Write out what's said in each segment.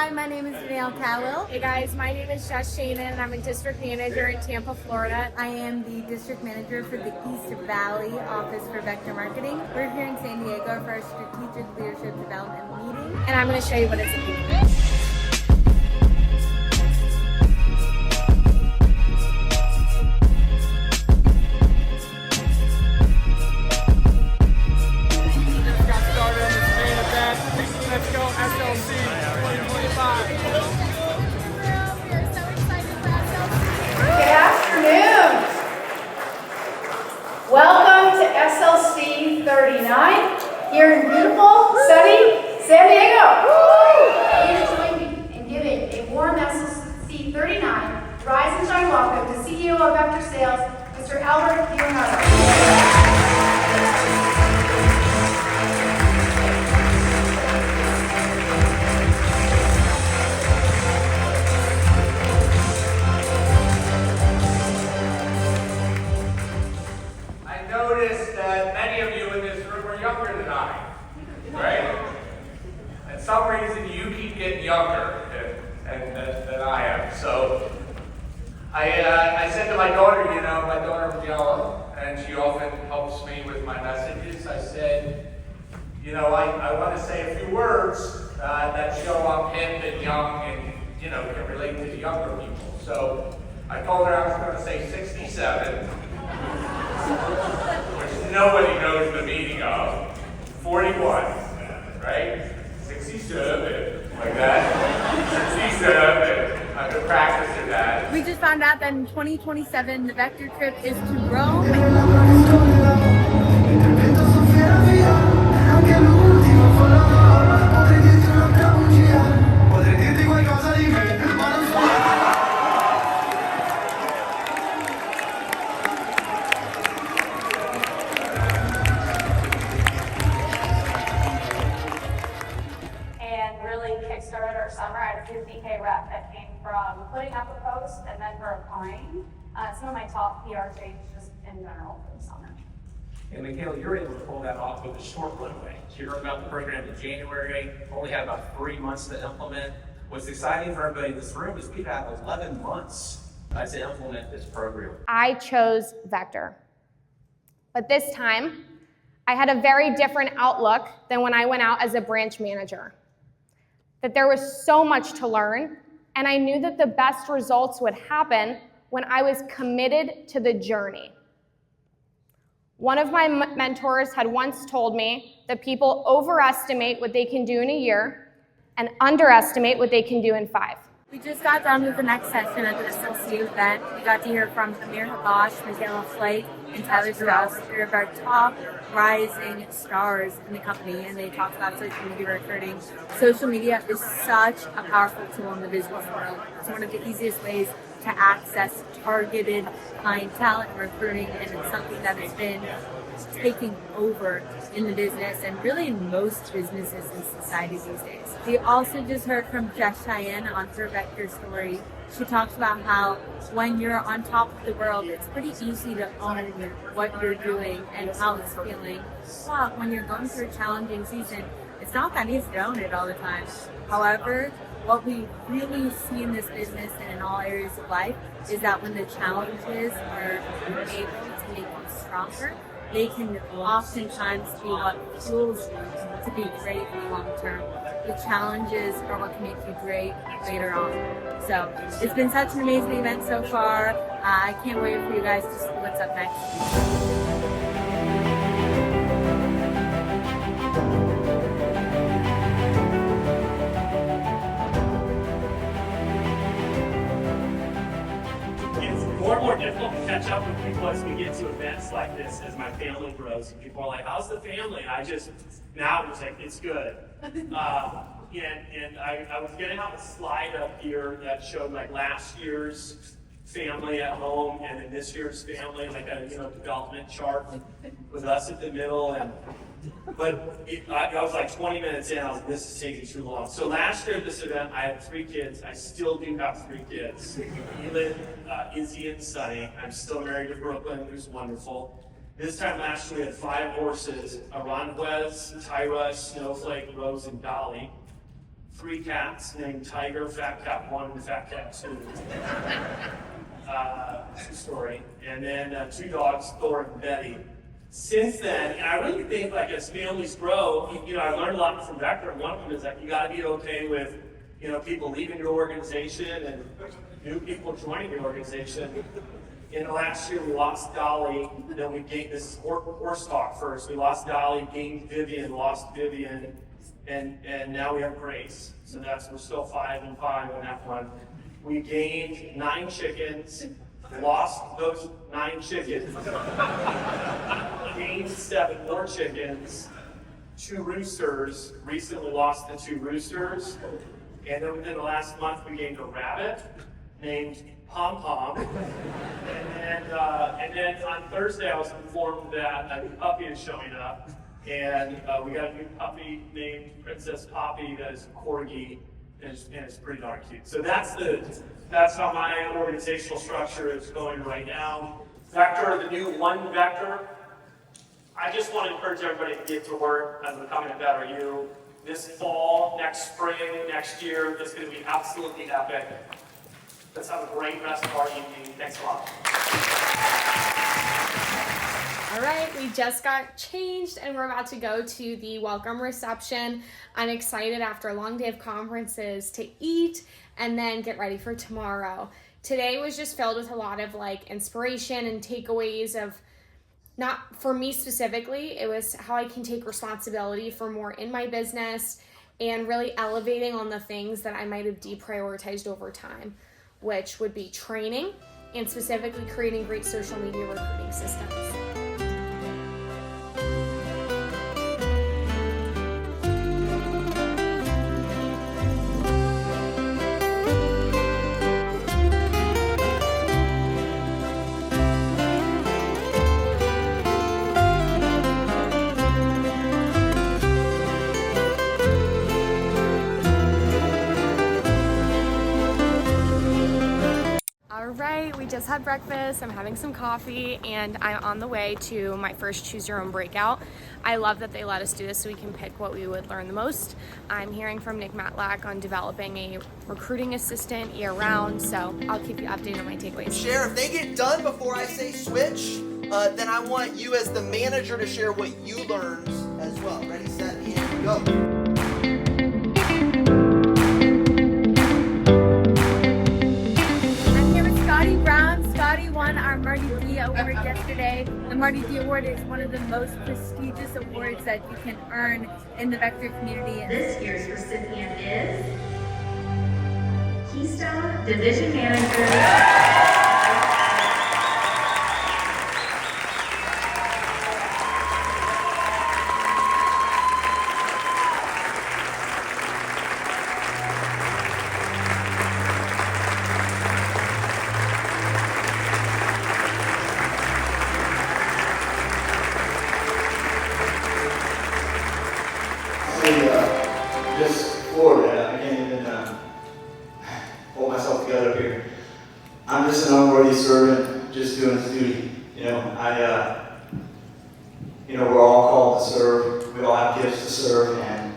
Hi, my name is Danielle Cowell. Hey guys, my name is Jess Shannon and I'm a district manager in Tampa, Florida. I am the district manager for the East Valley Office for Vector Marketing. We're here in San Diego for our strategic leadership development meeting. And I'm going to show you what it's about. Let's go SLC 2025. Good afternoon. Welcome to SLC 39 here in beautiful, sunny San Diego. Please join me in giving a warm SLC 39 Rise and Shine welcome to CEO of Vector Sales, Mr. Albert Leonardo. Noticed that many of you in this room are younger than I, right? And some reason you keep getting younger than I am. So I said to my daughter, my daughter Yella, and she often helps me with my messages. I said, I want to say a few words that show I'm hip and young and can relate to the younger people. So I told her I was going to say 67. Which nobody knows the meaning of. 41, right? 67, like that. 67, I've been practicing that. We just found out that in 2027, the Vector trip is to Rome. Started our summer at a 50K rep that came from putting up a post and then her applying. Some of my top PR changes just in general for the summer. And Michaela, you're able to pull that off with a short runway. So you heard about the program in January, only had about 3 months to implement. What's exciting for everybody in this room is we've had 11 months to implement this program. I chose Vector. But this time, I had a very different outlook than when I went out as a branch manager. That there was so much to learn, and I knew that the best results would happen when I was committed to the journey. One of my mentors had once told me that people overestimate what they can do in a year and underestimate what they can do in 5. We just got done with the next session at the SLC event. We got to hear from Amir Habash, Michaela Flake, and Tyler Strauss, three of our top rising stars in the company, and they talked about social media recruiting. Social media is such a powerful tool in the business world. It's one of the easiest ways to access targeted clientele and recruiting, and it's something that has been taking over in the business and really in most businesses in society these days. We also just heard from Jess Cheyenne on her Vector story. She talks about how when you're on top of the world, it's pretty easy to own what you're doing and how it's feeling. But when you're going through a challenging season, it's not that easy to own it all the time. However, what we really see in this business and in all areas of life is that when the challenges are able to make you stronger, they can oftentimes be what fuels you to be great in the long term. The challenges are what can make you great later on. So it's been such an amazing event so far. I can't wait for you guys to see what's up next. More and more difficult to catch up with people as we get to events like this, as my family grows. And people are like, how's the family? And now it's like, it's good. And I was going to have a slide up here that showed like last year's family at home and then this year's family, like a development chart with us at the middle. But I was like 20 minutes in, I was like, this is taking too long. So last year at this event, I had 3 kids. I still do have 3 kids. Elin, Izzy, and Sunny. I'm still married to Brooklyn, who's wonderful. This time last year, we had 5 horses: Aranjuez, Tyra, Snowflake, Rose, and Dolly. 3 cats named Tiger, Fat Cat 1, and Fat Cat 2. True story. And then 2 dogs, Thor and Betty. Since then, and I really think like as families grow, I learned a lot from Vector. One of them is that you got to be okay with, people leaving your organization and new people joining your organization. In the last year, we lost Dolly, then we gained, this is horse talk first. We lost Dolly, gained Vivian, lost Vivian, and now we have Grace. So we're still 5 and 5 on that one. We gained 9 chickens, lost those 9 chickens, gained 7 more chickens, 2 roosters, recently lost the 2 roosters, and then within the last month we gained a rabbit named Pom Pom, and then on Thursday I was informed that a new puppy is showing up, and we got a new puppy named Princess Poppy that is a corgi, and it's pretty darn cute. So that's how my organizational structure is going right now. Vector, the new One Vector. I just want to encourage everybody to get to work on becoming a better you. This fall, next spring, next year, it's going to be absolutely epic. Let's have a great rest of our evening. Thanks a lot. All right, we just got changed and we're about to go to the welcome reception. I'm excited after a long day of conferences to eat and then get ready for tomorrow. Today was just filled with a lot of inspiration and takeaways of, not for me specifically, it was how I can take responsibility for more in my business and really elevating on the things that I might have deprioritized over time, which would be training and specifically creating great social media recruiting systems. We just had breakfast, I'm having some coffee, and I'm on the way to my first Choose Your Own breakout. I love that they let us do this so we can pick what we would learn the most. I'm hearing from Nick Matlack on developing a recruiting assistant year-round, so I'll keep you updated on my takeaways. Share, if they get done before I say switch, then I want you as the manager to share what you learned as well. Ready, set, and go. Scotty won our Marty D Award yesterday. The Marty D Award is one of the most prestigious awards that you can earn in the Vector community. This year's recipient is Keystone Division Manager. Just Florida, I can't even hold myself together up here. I'm just an unworthy servant, just doing his duty. We're all called to serve. We all have gifts to serve, and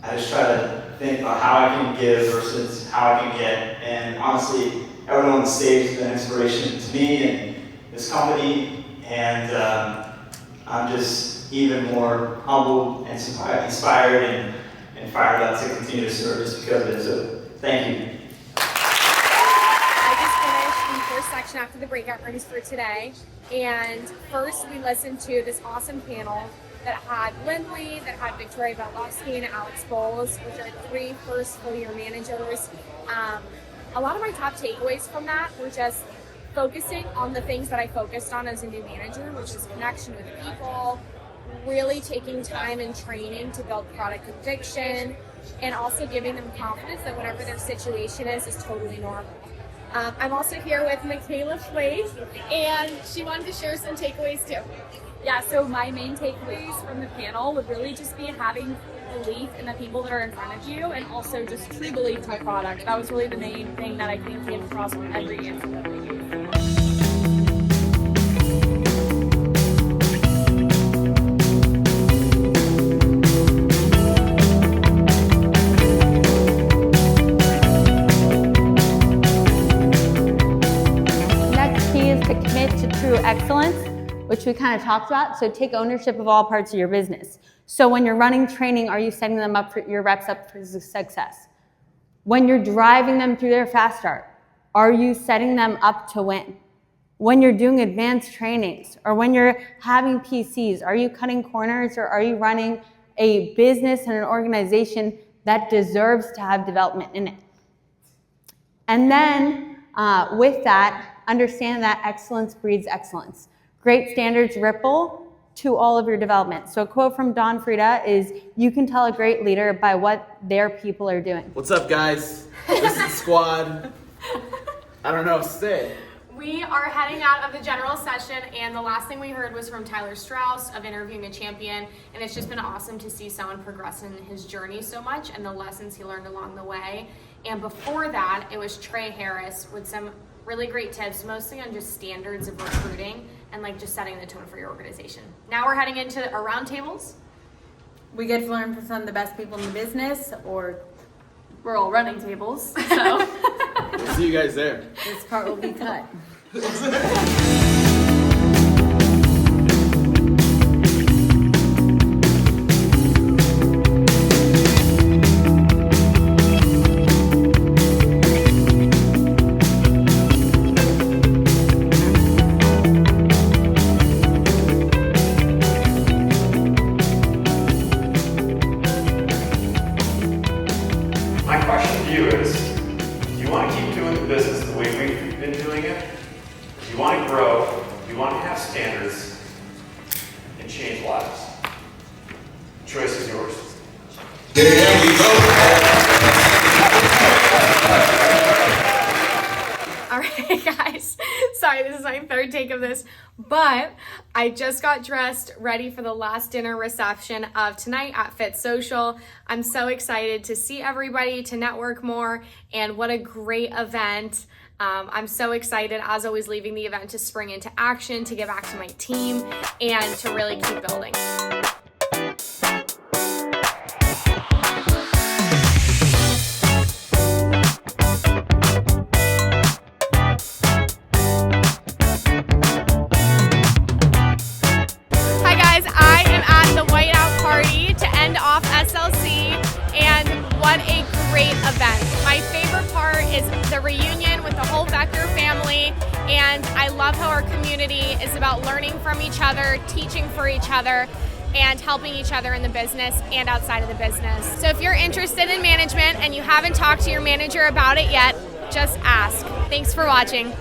I just try to think about how I can give versus how I can get. And honestly, everyone on the stage has been an inspiration to me and this company, and I'm just even more humbled and inspired and fired up to continue to serve just because of it. So thank you. I just finished the first section after the breakout parties for today, and first we listened to this awesome panel that had Lindley, that had Victoria Vetlowski and Alex Bowles, which are 3 first full-year managers. A lot of my top takeaways from that were just focusing on the things that I focused on as a new manager, which is connection with people, really taking time and training to build product conviction, and also giving them confidence that whatever their situation is totally normal. I'm also here with Michaela Flake, and she wanted to share some takeaways too. Yeah, so my main takeaways from the panel would really just be having belief in the people that are in front of you, and also just true belief in the product. That was really the main thing that I think came across from every answer that they gave. excellence, which we kind of talked about. So take ownership of all parts of your business. So when you're running training, are you setting them up for your reps up for success? When you're driving them through their fast start, are you setting them up to win? When you're doing advanced trainings or when you're having PCs, are you cutting corners or are you running a business and an organization that deserves to have development in it? And then with that, understand that excellence breeds excellence. Great standards ripple to all of your development. So a quote from Don Frieda is, you can tell a great leader by what their people are doing. What's up, guys? This is Squad. I don't know what to say. We are heading out of the general session, and the last thing we heard was from Tyler Strauss of Interviewing a Champion, and it's just been awesome to see someone progress in his journey so much and the lessons he learned along the way. And before that, it was Trey Harris with some really great tips, mostly on just standards of recruiting and like just setting the tone for your organization. Now we're heading into our roundtables. We get to learn from some of the best people in the business, or we're all running tables, so We'll see you guys there. this part will be cut. My question to you is, do you want to keep doing the business the way we've been doing it? Do you want to grow? Do you want to have standards and change lives? The choice is yours. All right, guys. Sorry, this is my third take of this, but I just got dressed, ready for the last dinner reception of tonight at Fit Social. I'm so excited to see everybody, to network more, and what a great event. I'm so excited, as always, leaving the event to spring into action, to get back to my team, and to really keep building. Hi guys, I am at the whiteout party to end off SLC, and what a great event. My favorite part is the reunion with the whole Vector family, and I love how our community is about learning from each other, teaching for each other, and helping each other in the business and outside of the business. So if you're interested in management and you haven't talked to your manager about it yet, just ask. Thanks for watching.